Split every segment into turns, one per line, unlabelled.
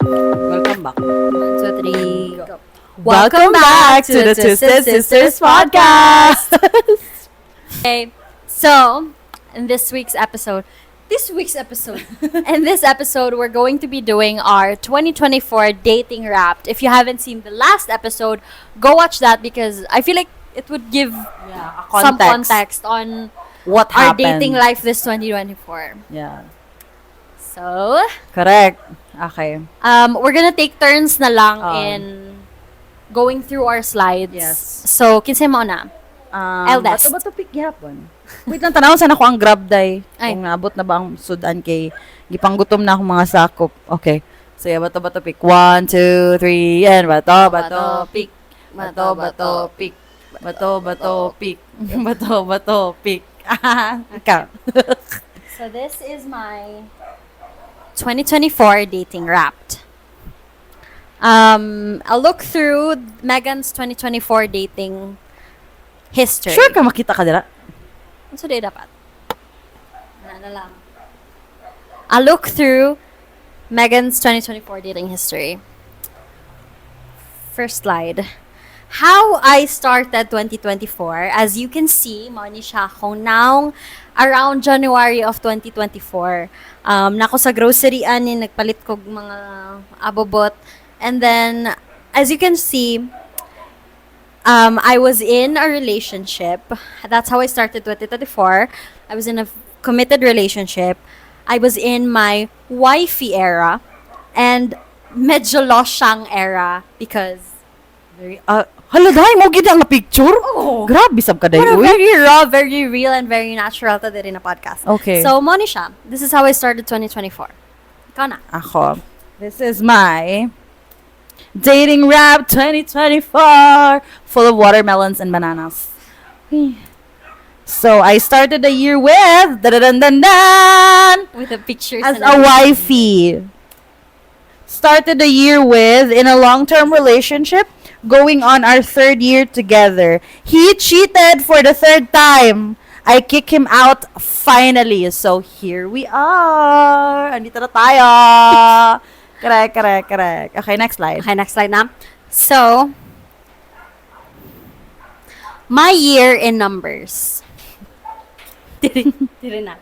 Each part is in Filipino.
Welcome back.
1, 2, 3, go.
Welcome back to the Twisted Sisters podcast.
Okay, so in this episode, we're going to be doing our 2024 dating wrapped. If you haven't seen the last episode, go watch that because I feel like it would give some context on
What
our
happened?
dating life this 2024.
Yeah.
So,
Correct. Okay.
we're gonna take turns na lang in going through our slides.
Yes.
So, kinsa mo na? Eldest.
Bato pick yapon. Wait lang, tanaw sana ko ang grab day.
Ay.
Kung naabot na ba ang sudan kay gipanggutom na akong mga sakop. Okay. So, yeah, bato pick. 1, 2, 3, and bato pick. Bato pick. Bato pick. Bato pick. Ikaw.
So, this is my 2024 dating wrapped. I'll look through Megan's 2024 dating history.
Sure ka makita ka dira?
So, di dapat. Ano lang. I'll look through Megan's 2024 dating history. First slide. How I started 2024. As you can see, mao ni siya kung naong around January of 2024. Nako sa grocery ani nagpalit kog mga abobot. And then, as you can see, I was in a relationship. That's how I started 2024. I was in a committed relationship. I was in my wifey era. And medyo losyang era because
Hala, dahi mo gid ang picture?
Oh.
Grabe sab ka day,
pero
uy.
very raw, very real, and very natural to din na podcast.
Okay.
So, mo ni siya. This is how I started 2024. Ikaw na.
Ako. This is my dating wrap 2024 full of watermelons and bananas. So, I started the year with da-da-dan-dan-dan,
With the pictures.
as
and
a
everything.
wifey. Started the year with in a long-term relationship, going on our 3rd year together. He cheated for the 3rd time. I kick him out finally. So here we are. Andito na tayo. Correct. Okay, next slide.
Okay, next slide na. So, my year in numbers. Tiri na.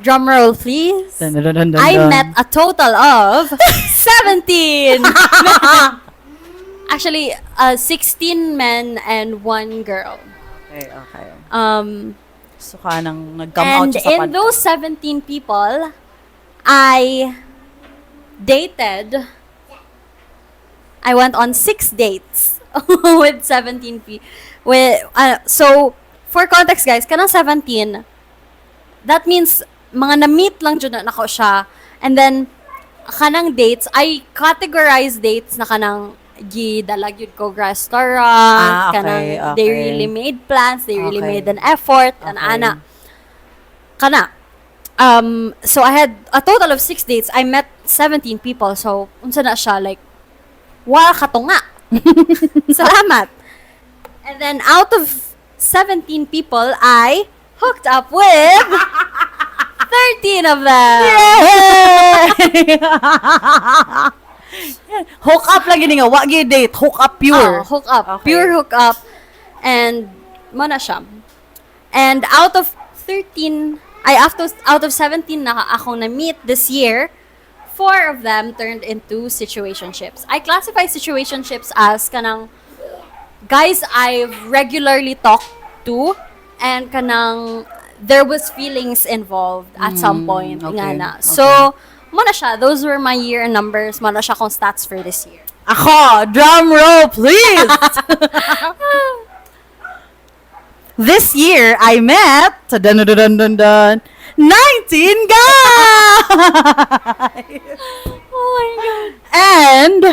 Drum roll, please.
Dun, dun, dun, dun,
I
dun.
met a total of 17. Actually, 16 men and 1 girl.
Okay.
Um,
So ka nang nag-come out
and
siya sa
in
podcast.
those 17 people, I dated. I went on 6 dates with 17 people. So, for context, guys, kanang 17, that means mga na-meet lang dyan na ako siya. And then, kanang dates, I categorize dates na kanang gidalag yun ko restaurant, kanang they
okay.
really made plans, they really
Okay.
made an effort, and ana. Kana. So I had a total of 6 dates. I met 17 people. So, unsa na siya, like, wala ka to nga. Salamat. And then, out of 17 people, I hooked up with 13 of them.
Yay! Hook up lang gini nga, wa gyud date, hook up pure.
Hook up.
Okay.
Pure hook up. And, mo na siya. And out of 17 na akong na-meet this year, 4 of them turned into situationships. I classify situationships as kanang guys I've regularly talked to and kanang there was feelings involved at some point.
okay,
Nga na.
okay.
So, mo na siya. Those were my year numbers. Mo na siya kung stats for this year.
Ako, drum roll please. This year I met 19 guys.
Oh my God.
And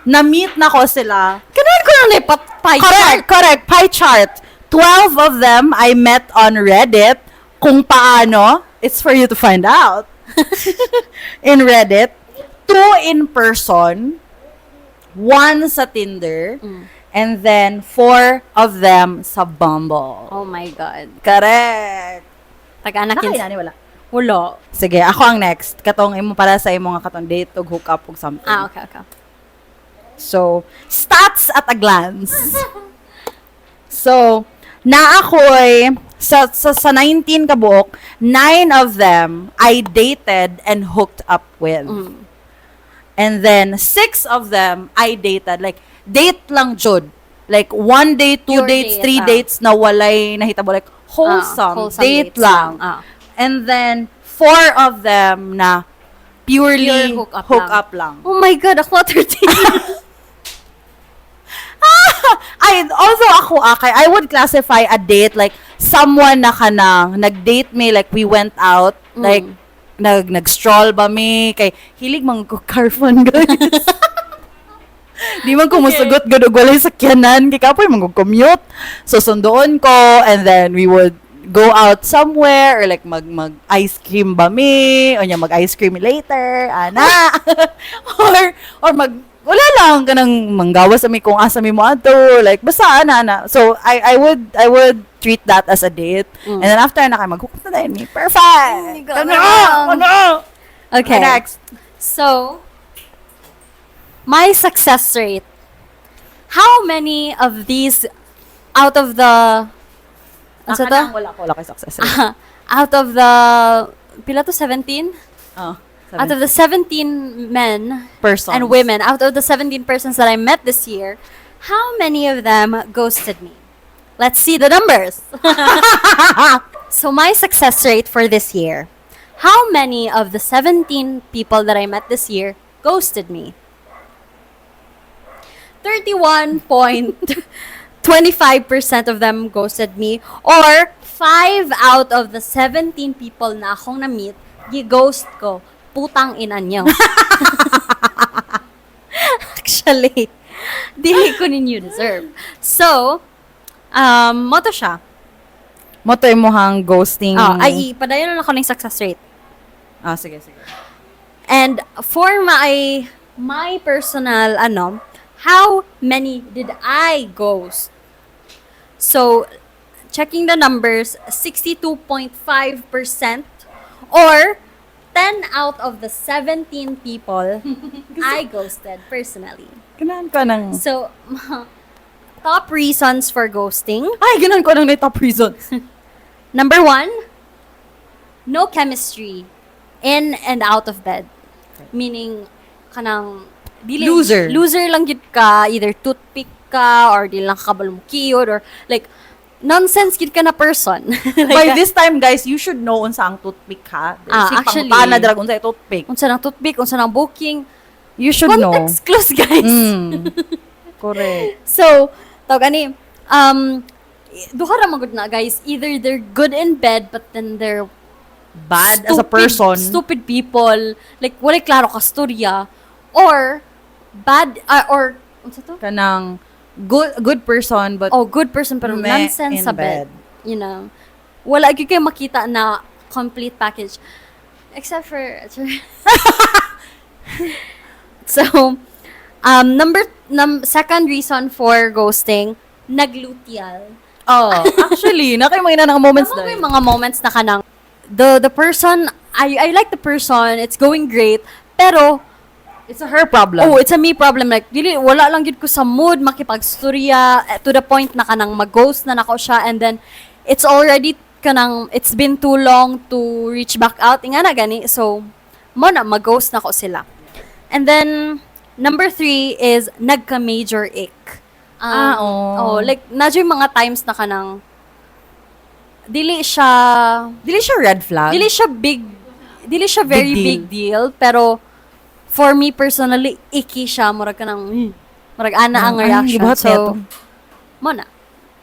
na-meet na ko sila.
Kanahan ko na pie chart.
Correct. Pie chart. 12 of them I met on Reddit. Kung paano, it's for you to find out. In Reddit. 2 in person. 1 sa Tinder. And then 4 of them sa Bumble.
Oh my God.
Correct.
Taga-anak
Nakay na ni wala.
Wala.
Sige, ako ang next. Katong imo para sa imo nga katong date ug hook up ug something.
Okay, okay.
So, stats at a glance. So, na ako'y sa 19 kabuok, 9 of them I dated and hooked up with. And then 6 of them I dated, like date lang jud. Like 1 day, 2
Pure
dates,
date,
3 dates na walay nahitabo, like wholesome date
dates
lang. And then 4 of them na purely
Pure
hook up lang.
Oh my God, ako 13.
I would classify a date like someone na kanang nag-date me, like we went out, like nag-stroll ba me, kay hilig mang ko car fun, guys. Di man ko musugot gud og walay sakyanan, kay kapoy man ko commute. So sundoon ko, and then we would go out somewhere, or like mag ice cream ba me, o nya mag ice cream later, ana. or wala lang kanang manggawas sa mi kung asa mi mo ato, like basta ana. So I would treat that as a date. And then after na kay maghukom na ni. Perfect. Ano?
Okay.
Next.
So, my success rate. How many of these out of the ano sa to?
Wala kay success.
Out of the pila to 17?
Oh.
Out of the 17 men
Persons.
and women, out of the 17 persons that I met this year, how many of them ghosted me? Let's see the numbers. So my success rate for this year, how many of the 17 people that I met this year ghosted me? 31.25% of them ghosted me, or 5 out of the 17 people na akong na-meet, gi-ghost ko. Putang ina niyo. Actually, dili ko ninyo deserve. So, moto siya.
Moto imuhang ghosting.
Ay, padayon na ako ng success rate.
Sige.
And for my personal, how many did I ghost? So, checking the numbers, 62.5% or 10 out of the 17 people I ghosted personally.
Ganahan ko ng...
So, top reasons for ghosting.
Ay, ganahan ko ng top reasons.
Number 1, no chemistry in and out of bed. Meaning, kanang...
Loser.
Loser lang gid ka. Either toothpick ka or di lang kabalo mo kiyod or like, nonsense gid ka na person.
By this time, guys, you should know unsa ang toothpick, ha?
Actually,
pangutana dira unsa toothpick.
Unsa nang toothpick, unsa nang booking.
You should know.
Context clues, guys.
Correct.
So, tawag ani, duha ra magud na, guys. Either they're good in bed, but then they're
Bad as a person.
Stupid people. Like, wala klaro ka storya. Or, bad, or, unsa to?
Kanang good person, but
Good person, pero
meh
nonsense
in
sa bed.
bed.
You know? Wala gyud kayo makita na complete package. Except for, so, second reason for ghosting, naglutyal.
Actually, na kayo mga moments
Tama
na.
may mga moments na kanang, the person, I like the person, it's going great, pero,
It's a her problem.
it's a me problem. Like, wala lang gid ko sa mood makipagstorya to the point na kanang mag-ghost na nako siya, and then it's already kanang it's been too long to reach back out. Inga na gani. So, mo na mag-ghost na ko sila. And then number 3 is nagka-major ick. Like nadyo mga times na kanang dili siya
red flag.
dili siya very big deal, pero for me personally, icky siya. Murag ka ng, murag ana ang reaction. So, mo na.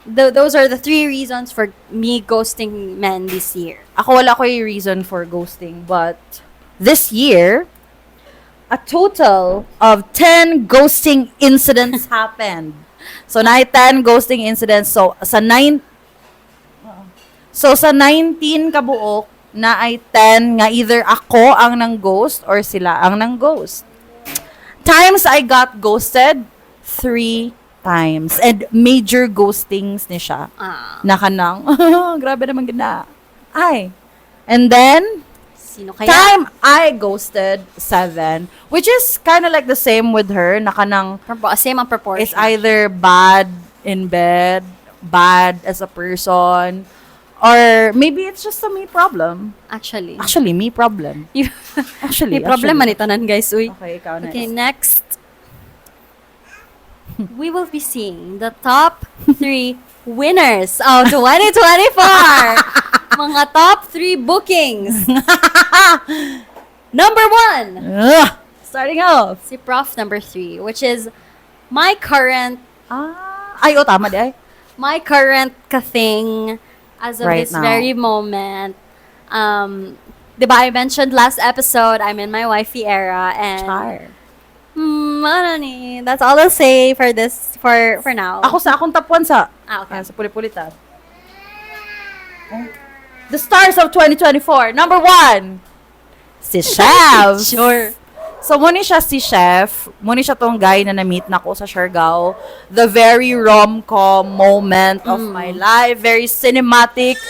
Those are the 3 reasons for me ghosting men this year.
Ako wala ko yung reason for ghosting, but this year, a total of 10 ghosting incidents happened. So, na 10 ghosting incidents. So, sa 19 kabuok, na ay 10 nga either ako ang nang ghost or sila ang nang ghost. Times I got ghosted, 3 times. And major ghostings ni siya. Na kanang, grabe naman gina. Ay. And then,
Sino kaya?
Time I ghosted, 7. Which is kind of like the same with her. Na kanang,
Same ang proportion.
it's either bad in bed, bad as a person, or maybe it's just a me problem.
Actually.
Actually, me problem. Actually,
May problema ni tanan, guys. Uy.
Okay, ikaw next.
Okay, next. We will be seeing the top 3 winners of 2024. Mga top 3 bookings. Number 1.
Ugh, starting off.
Si Prof number 3, which is my current
Ay, tama di ay.
kathing as of
Right
this
now.
very moment. Diba, I mentioned last episode, I'm in my wifey era, and
Char.
ano ni, that's all I'll say for this, for now.
Ako sa akong top 1 sa,
Okay.
sa pulit-pulitan. The stars of 2024. Number 1. Si Chef.
Sure.
So, muna siya si Chef. Muna siya tong guy na na-meet na ko sa Siargao. The very rom-com moment of my life. Very cinematic.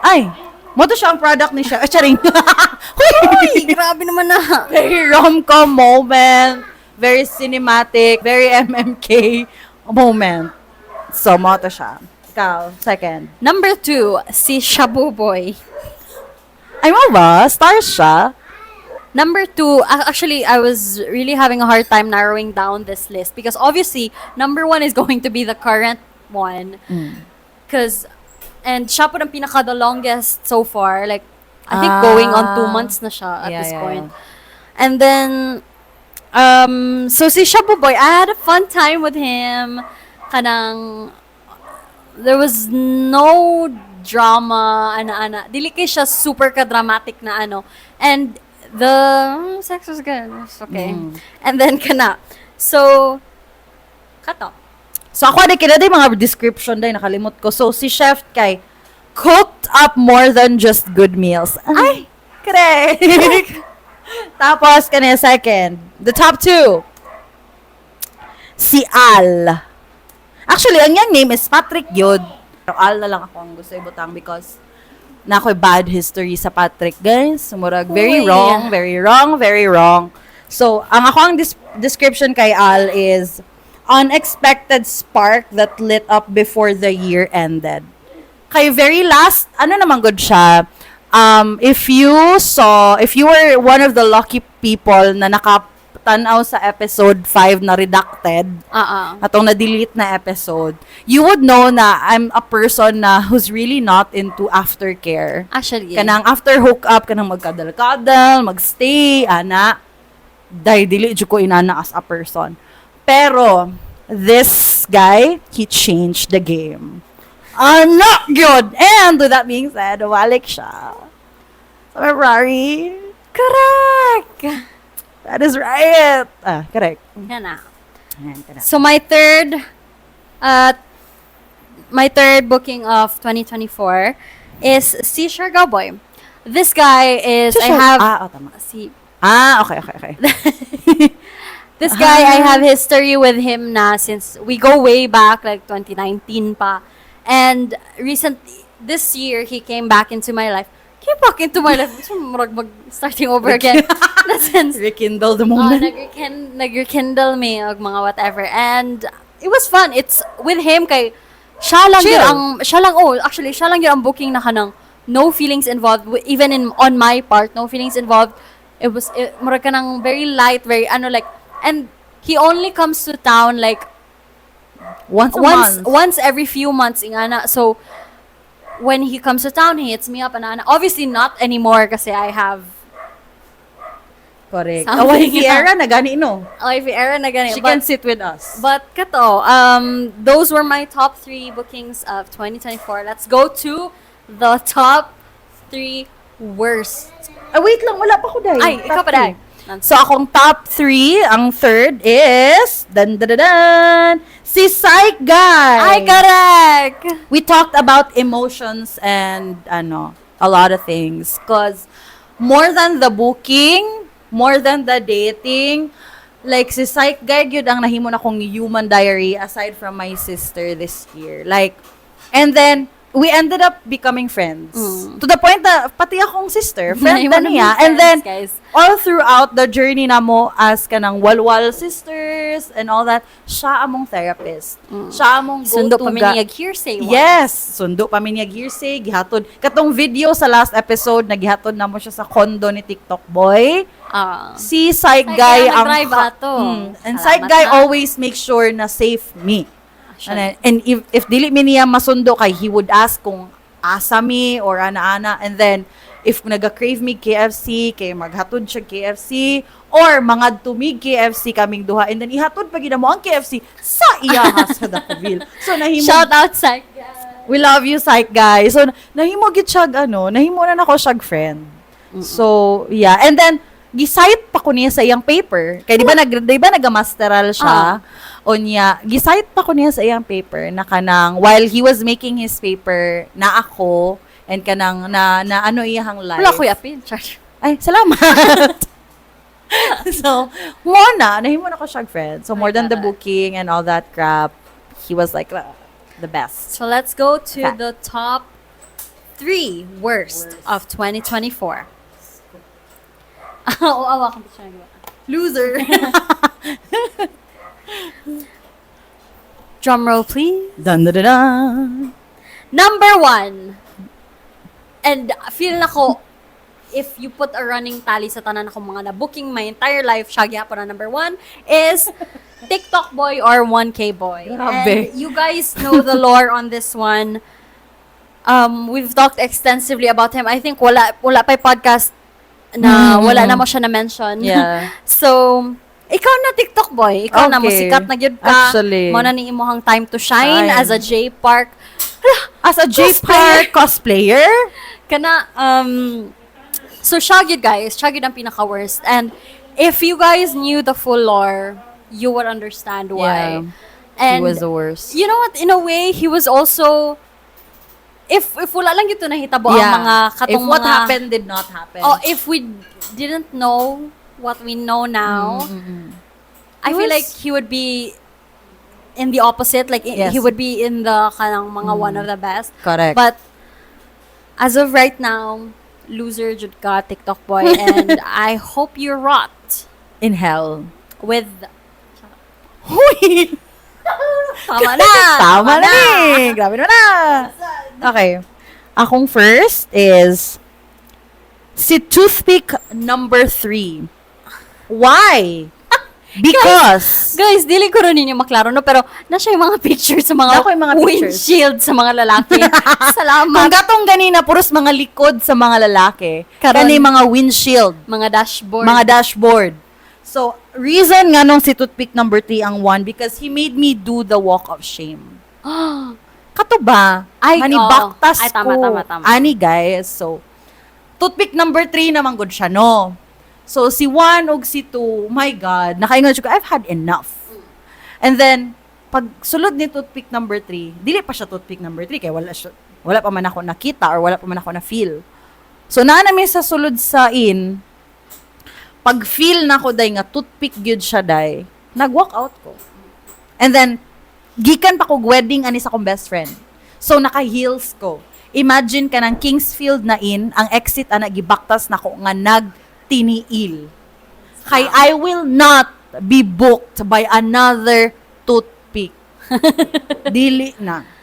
Ay, mo to siya ang product ni Chef. Charing.
Uy, grabe naman na.
Very rom-com moment. Very cinematic. Very MMK moment. So, mo to siya. Ikaw, second.
Number 2, si Shabu Boy.
Ay mo ba? Stars siya?
Number 2, actually, I was really having a hard time narrowing down this list because obviously, number 1 is going to be the current one. And siya po ang pinaka the longest so far. Like, I think going on 2 months na siya at this point. And then, so si Shabu Boy, I had a fun time with him. Kanang, there was no drama, ana. Dili kay siya super ka-dramatic na ano. And the sex was good. It's okay. And then kana. So, kato.
So, ako na kina mga description dahil nakalimot ko. So, si Chef kay cooked up more than just good meals. Ay, correct. Tapos, kanya second. The top 2. Si Al. Actually, ang yang name is Patrick Yod. Pero Al na lang ako ang gusto ibutang because na ako'y bad history sa Patrick, guys. Murag, very
Uy.
wrong, very wrong, very wrong. So, ang ako ang description kay Al is unexpected spark that lit up before the year ended. Kay very last, ano naman good siya, if you were one of the lucky people na nakatanaw sa episode 5 na redacted, atong na-delete na episode, you would know na I'm a person na who's really not into aftercare.
Actually, yeah.
Kanang after hookup, kanang magkadal-kadal, magstay, ana, dahil dili jud ko inana as a person. Pero, this guy, he changed the game. Not good! And with that being said, walik siya. Sa February.
Correct!
That is right. Correct.
Yan na.
Ayan, correct.
So my third booking of 2024 is si Siargao Boy. This guy is
Tama. Okay.
This guy, I have history with him na since we go way back, like 2019 pa. And this year, he came back into my life. Came back into my life. Starting over again. Na sense,
Rekindle the moment.
nag-rekindle me og mga whatever. And it was fun. It's with him kay siya lang yun ang booking na kanang no feelings involved even on my part, no feelings involved. Mura ka ng very light, very and he only comes to town like once every few months ingana. So when he comes to town, he hits me up and obviously not anymore kasi I have
Correct.
Something
Si Era na gani no.
if era na gani.
She can sit with us.
But kato, those were my top 3 bookings of 2024. Let's go to the top 3 worst.
Wait lang, wala pa ko dahil.
Ay, ikaw pa dahil.
So, akong top 3, ang third is, si Psych Guy.
Ay, correct!
We talked about emotions and, a lot of things. Because, more than the booking, more than the dating, like, si Psych Guy, yun ang nahimo na kong human diary aside from my sister this year. Like, and then, we ended up becoming friends. To the point na pati akong sister, friend
Naiwan
na
na
niya.
may
And then,
friends, guys.
all throughout the journey na mo as kanang walwal sisters and all that, siya among therapist. Siya among
Sundo
go-to
pa
ga-
miniyag hearsay.
Yes, sundo pa minyag hearsay, gihatod. Katong video sa last episode, nagihatod na mo siya sa condo ni TikTok boy. Si Psych Guy ang
nag-drive ato.
and
Salamat
Psych Guy
na.
always make sure na safe me.
Actually.
And if dili mi niya masundo kay, he would ask kung asa mi or ana-ana, and then if naga-crave me KFC kay maghatod siya KFC, or mga tumig KFC kaming duha, and then ihatod pa gid mo ang KFC sa iya sa Dacoville. So nahimo,
Shout out, Psych.
we love you Psych Guy. So nahimo gid siya nahimo na nako siya friend. So yeah, and then gisite pa ko niya sa iyang paper. Kay di ba nagamasteral siya. Onya, gisite pa ko niya sa iyang paper na kanang while he was making his paper na ako and kanang na ano iyang life.
Wala ko yapin. Charge.
Ay, salamat. So, nahimo na ko siya friend. So, more than the booking and all that crap, he was like the best.
So let's go to
Okay.
the top 3 worst of 2024. Awa ko siya nagawa.
Loser.
Drum roll, please.
Dun, dun, dun, dun.
Number 1. And feel na ko, if you put a running tally sa tanan akong mga na-booking my entire life, siya gyapon na number 1 is TikTok boy or 1K boy.
Grabe.
And you guys know the lore on this one. We've talked extensively about him. I think wala pa podcast na wala na mo siya na-mention.
Yeah.
So, ikaw na TikTok boy. Ikaw na,
Okay.
musikat na gyud ka.
Actually.
Mo na ni imuhang time to shine
Shine.
as a J-Park.
As a J-Park cosplayer?
Kana, so siya gyud guys, siya gyud ang pinaka-worst. And if you guys knew the full lore, you would understand why.
Yeah.
And
He was the worst.
you know what, in a way, he was also, if wala lang ito nahitabo ang mga katong
If what
mga,
happened did not happen.
oh, if we didn't know what we know now, I feel
was-
like he would be in the opposite, like
Yes.
he would be in the kanang mga one of the best.
Correct.
But as of right now, loser jud ka TikTok boy, and I hope you rot
in hell.
with
Huy!
tama na.
Tama na eh. Grabe naman na. Okay. Akong first is si toothpick number 3. Why? Because
Guys, dili ko rin ninyo maklaro, no? Pero nasa yung mga pictures sa mga,
Nako yung mga pictures.
windshield sa mga lalaki.
kung
Salamat.
gatong ganina, puros mga likod sa mga lalaki.
Karon-
Kani mga windshield.
Mga dashboard.
Mga dashboard. So, reason nga nung si toothpick number 3 ang one, because he made me do the walk of shame. Kato ba?
Ay,
Manibaktas
Ay, tama,
ko.
tama.
Ani, guys. So, toothpick number 3 naman good siya, no? So, si 1 ug si 2, my God, nakaingon siya ko, I've had enough. And then, pag sulod ni toothpick number 3, dili pa siya toothpick number 3, kaya wala pa man ako nakita or wala pa man ako na-feel. So, namin sa sulod sa pag feel na ko day nga toothpick gyud siya day, nag-walk out ko. And then, gikan pa ko wedding ani sa akong best friend. So, naka-heels ko. Imagine ka ng Kingsfield na ang exit ana gibaktas na ko nga nagtiniil. Kay I will not be booked by another toothpick. Dili na.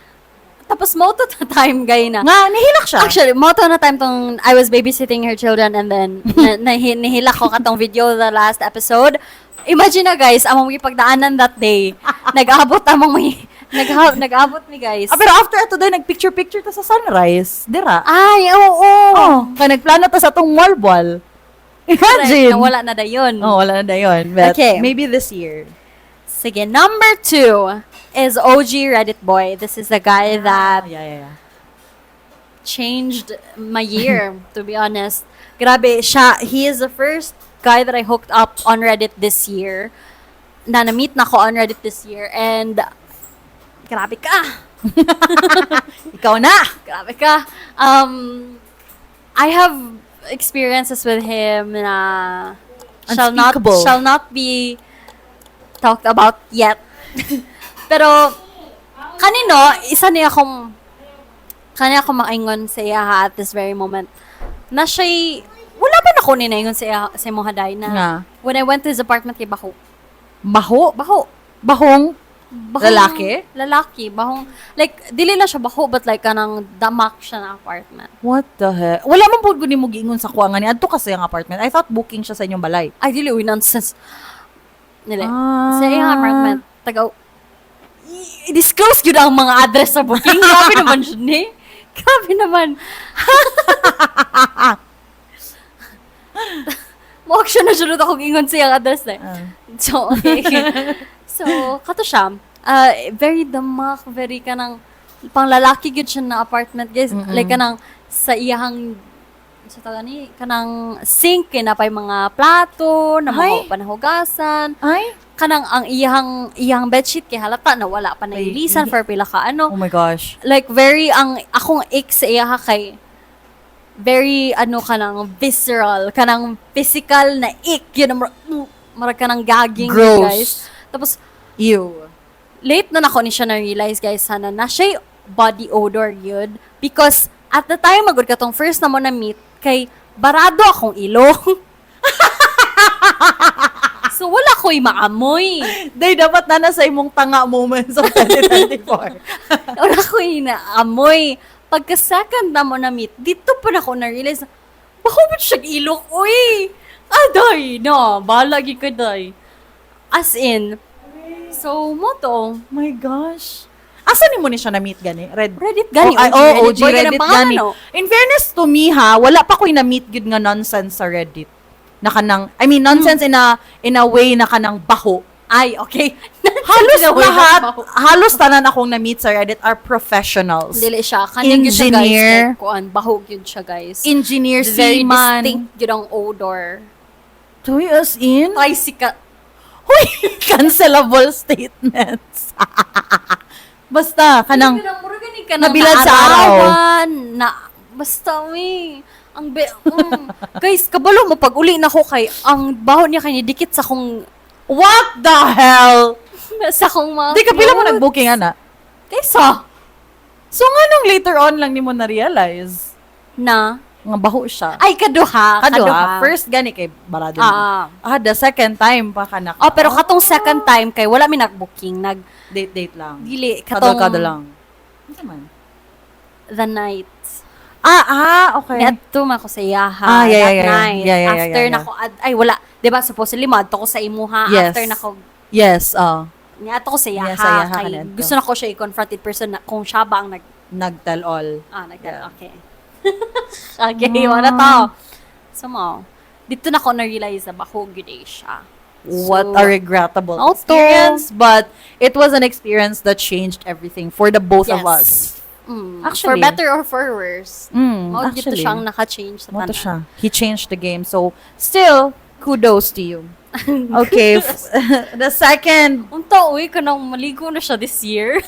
Tapos moto na time, gay na.
Nga, nihilak siya.
Actually, moto na time tong I was babysitting her children, and then nahilak ko katong video the last episode. Imagine na guys, among ipagdaanan that day. Nag-abot nag-abot mi guys.
Pero after ato day, nag-picture-picture ta sa sunrise. Dira.
Ay, oo.
Oh, kaya nagplano ta sa tong wall. Imagine.
Wala na dayon.
Oh, wala na yun. But
Okay.
maybe this year.
Sige, number 2 is OG Reddit boy. This is the guy that
Yeah.
changed my year, to be honest. Grabe, he is the first guy that I hooked up on Reddit this year. Na-meet na ko on Reddit this year. And, grabe ka.
Ikaw na.
Grabe ka. I have experiences with him na
Unspeakable.
shall not be talked about yet. Pero, kanino, isa niya akong kanya ako maingon sa iya ha, at this very moment. Na siya'y, wala ba na ko ninaingon sa iya, sa mo haday na,
Nga.
when I went to his apartment kay Baho.
Baho?
Baho.
Bahong?
Bahong-
Lalaki?
Lalaki. Bahong, like, dili lang siya baho, but like, kanang damak siya na apartment.
What the heck? Wala man po ni mo giingon sa kuha nga ni adto kasi ang apartment. I thought booking siya sa inyong balay.
Ay, dili, uy, nonsense. Nili.
Ah.
Sa iyang apartment, i-disclose yun ang mga address sa booking. Grabe naman siya ni. Grabe naman. Mo-action na sunod akong ingon sa iyang address na. So, okay. So, kato siya. Very damak, very kanang panglalaki gyud siya na apartment, guys. Like kanang sa iyang sa taga ni kanang sink kay napay mga plato na
Ay.
mga panahugasan.
Ay?
Kanang ang iyang bedsheet kay halata na wala pa na
Ay,
ilisan for pila ka ano.
Oh my gosh.
Like very ang akong ick sa iya kay very ano kanang visceral, kanang physical na ick yun marag kanang gagging
Gross.
guys. Tapos
Ew.
late na nako ni siya na realize guys sana na siya body odor yun because at the time magud katong first na mo na meet kay barado akong ilong. So wala ko'y maamoy.
Day, dapat na nasa imong tanga moments of 2024.
Wala ko'y naamoy. Pagka second na mo na meet, dito pa na ako na-realize, bakit siya ilok? Uy! Aday! No, balagi ka, day. As in, so, mo to,
My gosh. Asa ni mo ni siya na-meet gani?
Reddit gani.
OG
boy,
Reddit
ganang
gani.
pangalan, no?
In fairness to me ha, wala pa ko'y na-meet gud nga nonsense sa Reddit. Na kanang, I mean, nonsense in a way na kanang baho.
Ay, okay.
Halos
In a way na
lahat,
baho.
halos tanan akong na-meet sa Reddit are professionals.
Dili siya. Kaning yun siya, guys.
Engineer.
Like, kuan, bahog yun siya, guys.
Engineer,
Very
seaman.
distinct yun ang odor.
Tuy as in?
Tricycle.
Huy! Cancelable statements. Basta, kanang, nabilad sa araw.
Basta, ang guys, kabalo mo pag uli na ko kay, ang baho niya kay dikit sa kong,
what the hell?
sa kong mga
Di ka pila mo
clothes.
nag-booking, ana?
Kaysa,
So, nga nung later on lang ni mo na-realize,
na,
nga baho siya.
ay, kaduha.
Kaduha, first gani kay Barado. The second time pa ka na.
Oh, pero katong second time kay wala mi nag-booking,
Date lang.
dili, katong
Kada lang. Ano naman?
the night.
Okay.
Neto man ko sa iyaha
Ah, yeah,
that
yeah, yeah.
night.
Yeah, yeah,
After
yeah, yeah.
nako, ay wala, 'di ba supposedly madto ko sa imuha
Yes.
after nako
Yes,
niato ko sa iyaha,
Yeah, sa iyaha
kay
ka neto.
gusto na ko siya i-confront in person na kung siya ba ang
nag-tell all.
nagtell. Okay. Okay, wala to. So mo, dito na ko na-realize na bako gyud siya.
What
So,
a regrettable
Auto.
experience, but it was an experience that changed everything for the both of
Yes.
us.
for
Actually.
better or for worse. Mao dito
Actually,
siyang naka-change sa
Moto
tanan.
siya. He changed the game. So, still, kudos to you. Okay. The second,
Unta, uy, kanang maligo na siya this year.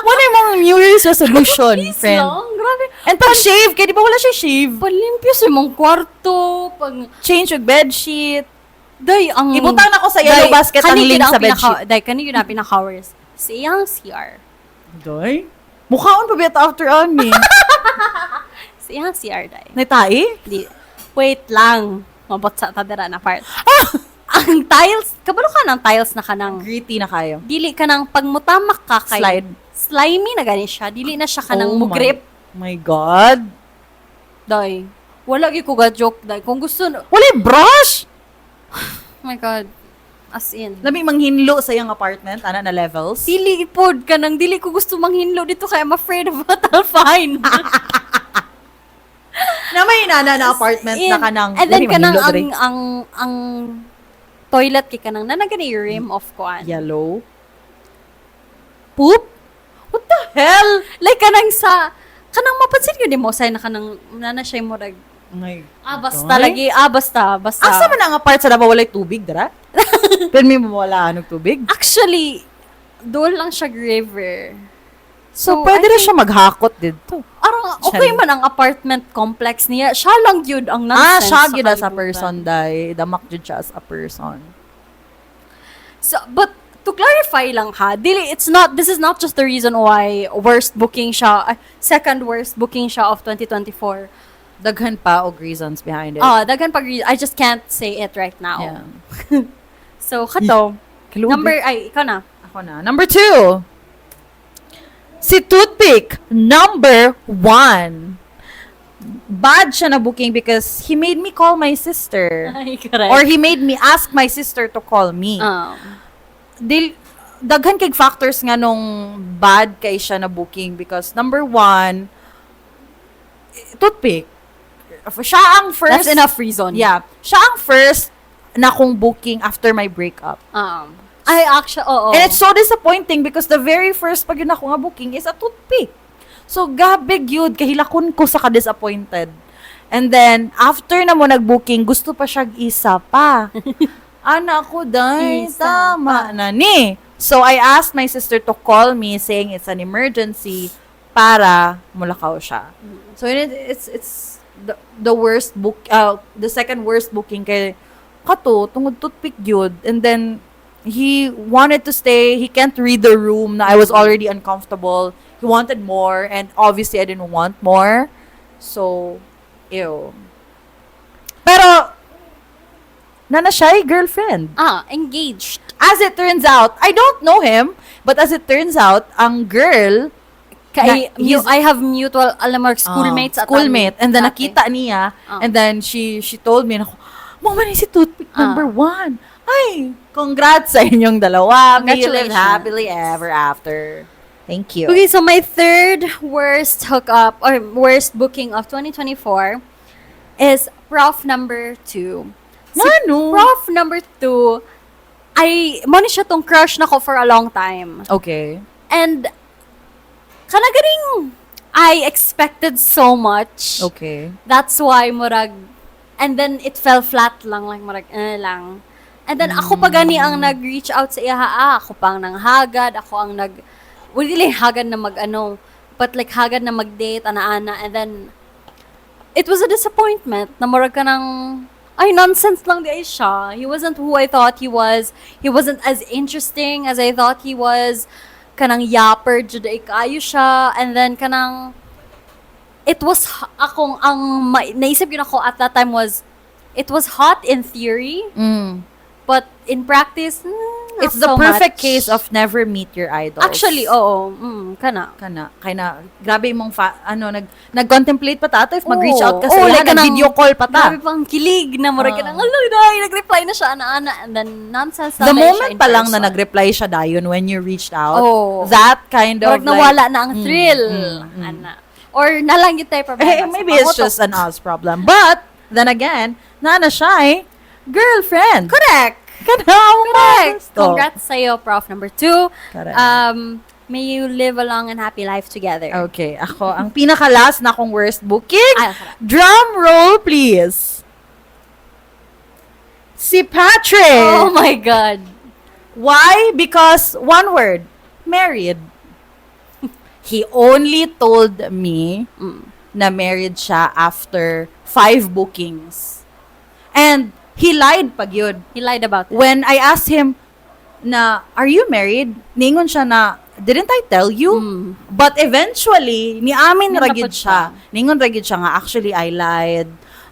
one of mga New Year's resolution,
Please
friend.
lang, grabe.
And pag-shave, kaya di ba wala siya shave?
Palimpyo sa mong kwarto, pag...
Change yung bedsheet.
Day, ang...
Ibutang na ko sa yellow basket ang link sa bedsheet.
Day, kanina yun ang pinaka-hours. Sa iyang CR.
Doy? Mukhaon pa beta after on me.
Sa iyang CR, day.
Naitai?
Di, wait lang. Mabot sa tadera na part. Ang tiles, kabalo ka ng tiles na kanang...
Gritty na kayo.
Dili ka ng pagmutamak ka kay...
Slide.
Slimy na gani siya. Dili na siya kanang
Oh
mugrip.
My God.
Day. Wala gyud ko ga-joke, day. Kung gusto...
Wala yung brush!
Oh my God. As in.
Labi manghinlo sa iyang apartment, ana na levels.
Dili pod ka nang dili ko gusto manghinlo dito kaya I'm afraid of what I'll find.
Na may inana na apartment na kanang.
And then
Labi
kanang
manghilo diri.
ang toilet kay kanang nanagani rim of kuan.
Yellow. Poop? What the hell?
Like kanang sa kanang mapansin ko di mo say na kanang nana siya mo rag
My
basta
God.
lagi basta.
Asa man ang apart sa Davao walay tubig, dara? Pero may mawala anong tubig.
Actually, doon lang siya river.
So,
So,
pwede
I
rin siya maghakot dito.
Arang okay man ang apartment complex niya. Siya lang yun ang nonsense.
Siya gyud as a
kalibutan.
person, day. Damak gyud siya as a person.
So, but to clarify lang ha, this is not just the reason why second worst booking siya of 2024.
Daghan pa og reasons behind it.
Daghan pag I just can't say it right now.
Yeah.
So, kato. Ikaw na.
Ako na. Number 2. Si Toothpick, number 1. Bad siya na booking because he made me call my sister.
Ay, correct.
Or he made me ask my sister to call me. Daghan kay factors nga nung bad kay siya na booking because number 1, Toothpick. Siya ang first.
That's enough reason.
Yeah. Siya ang first na kong booking after my breakup.
And
it's so disappointing because the very first pag yun ako nga booking is a Toothpick. So, gabig yun. Kahilakon ko sa ka-disappointed. And then, after na mo nag-booking, gusto pa siya isa pa. Anak ko, dahil tama na ni. So, I asked my sister to call me saying it's an emergency para mulakaw siya. So, it's the worst the second worst booking kay kato, tungod Toothpick yun. And then, he wanted to stay. He can't read the room na I was already uncomfortable. He wanted more. And obviously, I didn't want more. So, ew. Pero, nana siya girlfriend.
Engaged.
As it turns out, I don't know him. But as it turns out, ang girl,
I have mutual, alam mo, schoolmates.
Schoolmate. And then, nakita niya. And then, she told me, Mama, ni si Toothpick number 1. Ay, congrats sa inyong dalawa. May you live happily ever after. Thank you.
Okay, so my third worst hookup or worst booking of 2024 is Prof number 2. Prof number 2, mo ni siya tong crush na ko for a long time.
Okay.
And, kanagaring, I expected so much.
Okay.
That's why, murag, and then it fell flat lang, like, murag, lang. And then, ako pa gani ang nag-reach out sa iya, ako pang nanghagad, ako ang hindi hagad na but like hagad na mag-date, ana-ana, and then, it was a disappointment, na murag ka ng, nonsense lang di ay siya. He wasn't who I thought he was. He wasn't as interesting as I thought he was. Kanang yapper, jud ay kayo siya, and then kanang, it was, naisip yun ako at that time was, it was hot in theory, but in practice,
it's the perfect case of never meet your idols.
Actually, oo. Kana.
Grabe mong nag-contemplate pa ta if mag-reach out ka sa like nag-video call pa ta.
Grabe pang kilig na murag ka nang, nag-reply na siya, ana-ana, and then nonsense
the moment pa lang na nag-reply siya dayon when you reached out, that kind of
like, nawala na ang thrill. Ana. Or nalang yung tayo problema.
Maybe it's just an us problem. But, then again, nana siya girlfriend.
Correct.
Correct.
Congrats sa'yo, Prof number 2.
Correct.
May you live a long and happy life together.
Okay. Ako, ang pinaka-last na akong worst booking. Drum roll, please. Si Patrick.
Oh my God.
Why? Because, one word, married. He only told me na married siya after 5 bookings. And, he lied pag yun.
He lied about it.
When I asked him na, are you married? Ningon siya na, didn't I tell you? But eventually, niamin ragid siya. Ningon ragid siya nga, actually, I lied.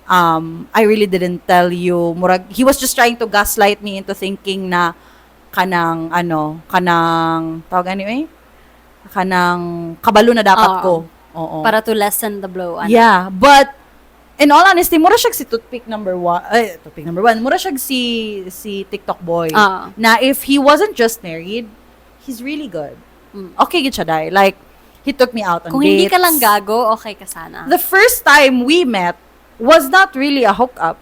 I really didn't tell you. Murag, he was just trying to gaslight me into thinking na kanang tawag anyway? Kanang kabalo na dapat ko. Oo.
Para to lessen the blow.
Yeah, but in all honesty, mura siya si Toothpick number 1. Toothpick number 1. Mura siya si TikTok boy. Na if he wasn't just married, he's really good. Okay gid siya dai. Like, he took me out on
Kung
dates.
hindi ka lang gago, okay ka sana.
The first time we met was not really a hookup.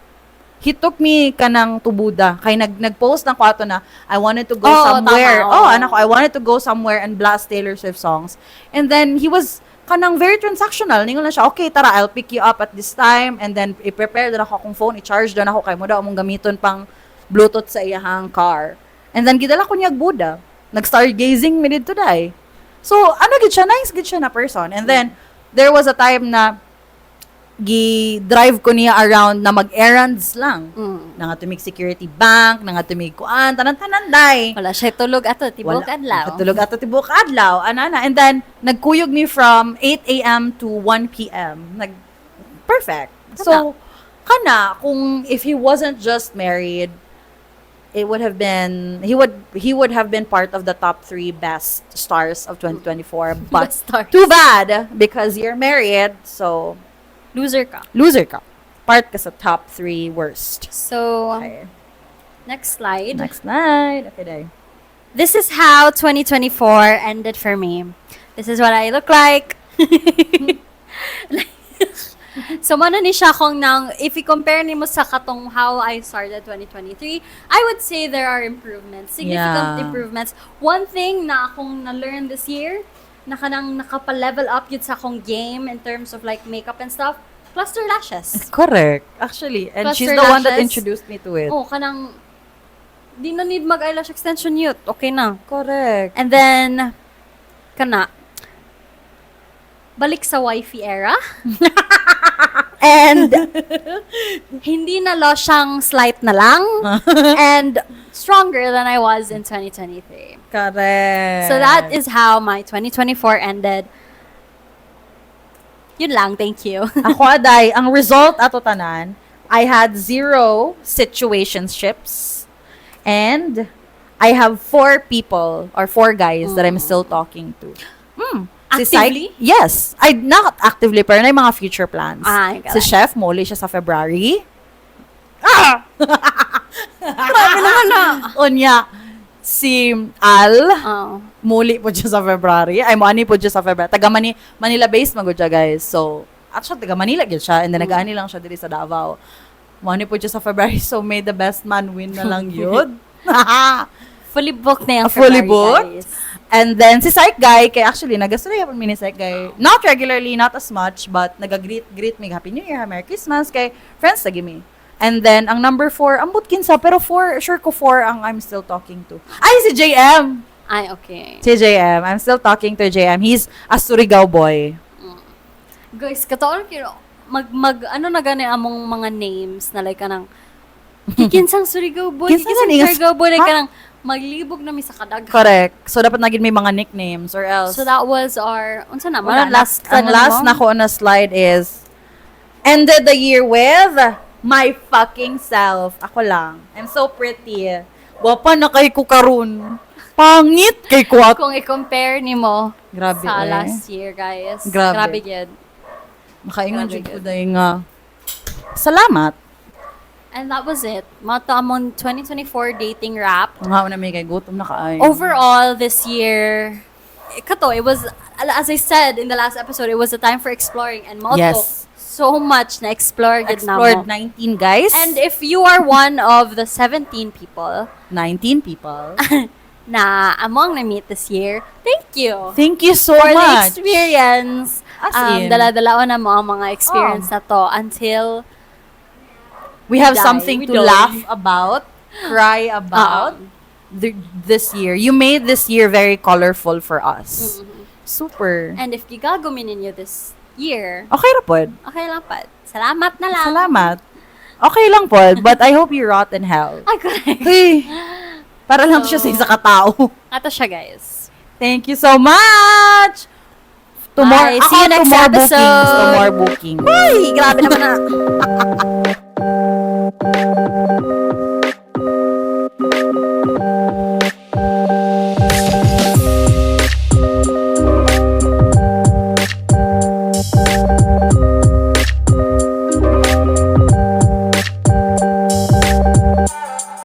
He took me kanang tubuda. Kay nag-post ng kwato na, I wanted to go somewhere.
Tama,
I wanted to go somewhere and blast Taylor Swift songs. And then, he was kanang very transactional. Ningon na siya, okay, tara, I'll pick you up at this time. And then, i-prepare doon ako akong phone, i-charge doon ako kay mo daw mong gamiton pang Bluetooth sa iyahang car. And then, gidala ko niyag Buddha. Nag-stargazing me dito today. So, gid siya, nice gid siya na person. And then, there was a time na gi-drive ko niya around na mag-errands lang. Na nga tumig security bank, na nga tumig kuan, tanan-tanan day.
Wala siya tulog ato, tibok adlaw.
Tulog ato tibok adlaw, anana. And then, nagkuyog me from 8 a.m. to 1 p.m. Perfect. So, kung if he wasn't just married, it would have been, he would have been part of the top 3 best stars of 2024. But,
Best stars.
too bad, because you're married, so,
Loser ka.
loser ka. Part ka sa top 3 worst.
So,
Okay.
next slide.
Next night. Okay, day.
This is how 2024 ended for me. This is what I look like. So, mano ni siya kung nang, if i-compare ni mo sa katong how I started 2023, I would say there are improvements. Significant
Yeah.
improvements. One thing na akong na-learn this year, na kanang nakapa-level up yun sa akong game in terms of like makeup and stuff, cluster lashes.
Correct. Actually. And she's
Cluster
the one that
lashes.
introduced me to it.
Oh, kanang, di na need mag-eyelash extension yun. Okay na.
Correct.
And then, balik sa wifey era. And, hindi na losyang slight na lang. And, stronger than I was in 2023.
Correct.
So, that is how my 2024 ended. Yun lang, thank you.
Ako, aday, ang result ato tanan, I had 0 situationships. And I have 4 people or 4 guys that I'm still talking to. Si
Actively?
Yes. I not actively, pero na mga future plans.
Ay,
Si
correct.
Chef, muli siya sa February.
Grabe naman na.
Unya, si Al,
Oh.
muli po siya sa February. Ay, money po siya sa February. Taga Manila-based magod siya, guys. So, actually, taga Manila gyud siya. And then, nag-ani lang siya diri sa Davao. Money po siya sa February. So, may the best man win na lang yun.
Fully booked na yung
Fully
February,
booked?
guys.
And then, si Psych Guy, kaya actually, nagastuloy ako mini Psych Guy. Not regularly, not as much, but nag-greet me, Happy New Year, Merry Christmas, kay friends lagi me. And then, ang number 4, ambot kinsa, pero 4, sure ko 4 ang I'm still talking to. Ay, si JM!
Ay, okay.
Si JM. I'm still talking to JM. He's a Surigao boy.
Guys, kataon kino ano na gani among mga names na like kanang kikinsang Surigao boy,
Kinsang
kikinsang
Surigao-
Surigao boy, like
Ha?
kanang maglibog na mi sa kadaghan.
Correct. So, dapat naging may mga nicknames or else.
So that was our, unsa na,
Wala,
last,
ang last na ko na slide is, ended the year with my fucking self. Ako lang. I'm so pretty. Wapa na kay ko karon. Pangit kay ko at.
kung i-compare ni mo
Grabe
sa
eh.
last year, guys.
Grabe.
Yun.
Makaingon
Grabe
jud ko
good.
dahil nga. Salamat.
And that was it. Mato among 2024 dating wrap.
Nga na may kay gutom na kaay.
Overall, this year, it was, as I said in the last episode, it was a time for exploring. And Moto,
Yes.
so much na explore gid na mo.
Explored 19 guys.
And if you are one of the 17 people
19 people.
na among na-meet this year, thank you
Thank you so
for the
much.
experience.
As in,
Dala-dalaon na mo ang mga experience
Oh.
na to until
we have
die.
something
We
to
don't.
laugh about, cry about this year. You made this year very colorful for us. Super.
and if gigagawin ninyo this year,
Okay ra pod.
okay lang pa. Salamat na lang.
Salamat. Okay lang pod, but I hope you rot in hell.
Ay, correct.
Hey, para lang siya sa isa katao.
Ato siya, guys.
Thank you so much.
Bye. See you next episode.
To more bookings.
Ay, grabe naman na.